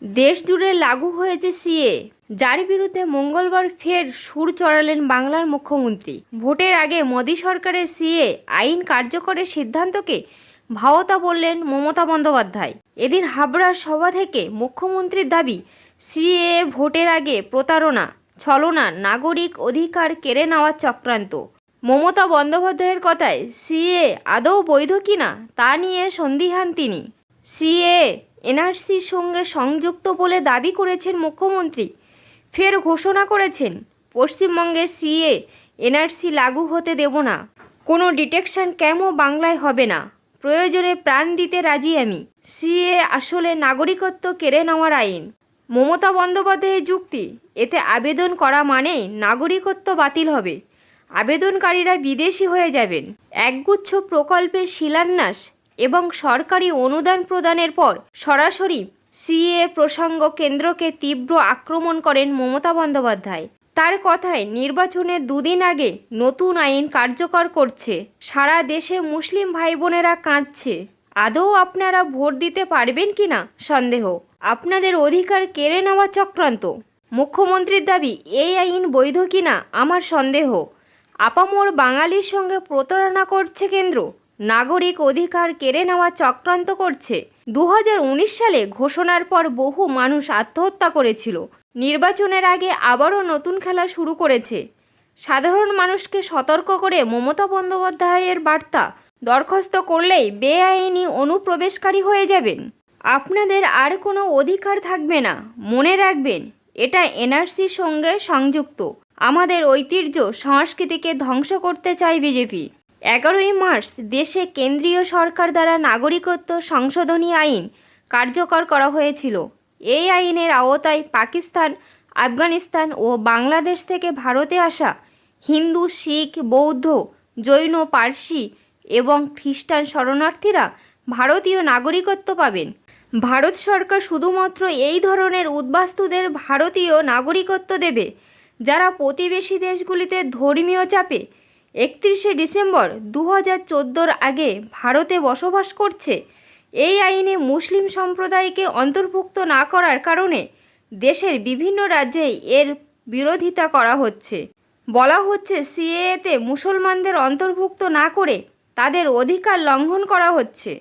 দেশ জুড়ে লাগু হয়েছে সিএ, যার বিরুদ্ধে মঙ্গলবার ফের সুর চড়ালেন বাংলার মুখ্যমন্ত্রী। ভোটের আগে মোদী সরকারের সিএ আইন কার্যকরের সিদ্ধান্তকে ভাওতা বললেন মমতা বন্দ্যোপাধ্যায়। এদিন হাবড়ার সভা থেকে মুখ্যমন্ত্রীর দাবি, সিএ ভোটের আগে প্রতারণা, ছলনা, নাগরিক অধিকার কেড়ে নেওয়ার চক্রান্ত। মমতা বন্দ্যোপাধ্যায়ের কথায় সিএ আদৌ বৈধ কিনা তা নিয়ে সন্দিহান তিনি। সিএ এনআরসির সঙ্গে সংযুক্ত বলে দাবি করেছেন মুখ্যমন্ত্রী। ফের ঘোষণা করেছেন, পশ্চিমবঙ্গের সিএ এনআরসি লাগু হতে দেব না। কোনো ডিটেকশন ক্যাম্পও বাংলায় হবে না। প্রয়োজনে প্রাণ দিতে রাজি আমি। সিএ আসলে নাগরিকত্ব কেড়ে নেওয়ার আইন। মমতা বন্দ্যোপাধ্যায়ের যুক্তি, এতে আবেদন করা মানেই নাগরিকত্ব বাতিল হবে, আবেদনকারীরা বিদেশি হয়ে যাবেন। একগুচ্ছ প্রকল্পের শিলান্যাস এবং সরকারি অনুদান প্রদানের পর সরাসরি সিএ প্রসঙ্গ কেন্দ্রকে তীব্র আক্রমণ করেন মমতা বন্দ্যোপাধ্যায়। তার কথায়, নির্বাচনের দুদিন আগে নতুন আইন কার্যকর করছে, সারা দেশে মুসলিম ভাই বোনেরা কাঁদছে। আদৌ আপনারা ভোট দিতে পারবেন কিনা সন্দেহ, আপনাদের অধিকার কেড়ে নেওয়া চক্রান্ত। মুখ্যমন্ত্রীর দাবি, এই আইন বৈধ কিনা আমার সন্দেহ। আপামর বাঙালির সঙ্গে প্রতারণা করছে কেন্দ্র, নাগরিক অধিকার কেড়ে নেওয়া চক্রান্ত করছে। 2019 সালে ঘোষণার পর বহু মানুষ আত্মহত্যা করেছিল। নির্বাচনের আগে আবারও নতুন খেলা শুরু করেছে। সাধারণ মানুষকে সতর্ক করে মমতা বন্দ্যোপাধ্যায়ের বার্তা, দরখাস্ত করলেই বেআইনি অনুপ্রবেশকারী হয়ে যাবেন, আপনাদের আর কোনো অধিকার থাকবে না। মনে রাখবেন, এটা এনআরসির সঙ্গে সংযুক্ত। আমাদের ঐতিহ্য সংস্কৃতিকে ধ্বংস করতে চায় বিজেপি। 11ই মার্চ দেশে কেন্দ্রীয় সরকার দ্বারা নাগরিকত্ব সংশোধনী আইন কার্যকর করা হয়েছিল। এই আইনের আওতায় পাকিস্তান, আফগানিস্তান ও বাংলাদেশ থেকে ভারতে আসা হিন্দু, শিখ, বৌদ্ধ, জৈন, পার্সি এবং খ্রিস্টান শরণার্থীরা ভারতীয় নাগরিকত্ব পাবেন। ভারত সরকার শুধুমাত্র এই ধরনের উদ্বাস্তুদের ভারতীয় নাগরিকত্ব দেবে, যারা প্রতিবেশী দেশগুলিতে ধর্মীয় চাপে 31শে ডিসেম্বর 2014 আগে ভারতে বসবাস করছে। এই আইনে মুসলিম সম্প্রদায়কে অন্তর্ভুক্ত না করার কারণে দেশের বিভিন্ন রাজ্যে এর বিরোধিতা করা হচ্ছে। বলা হচ্ছে, সিএএতে মুসলমানদের অন্তর্ভুক্ত না করে তাদের অধিকার লঙ্ঘন করা হচ্ছে।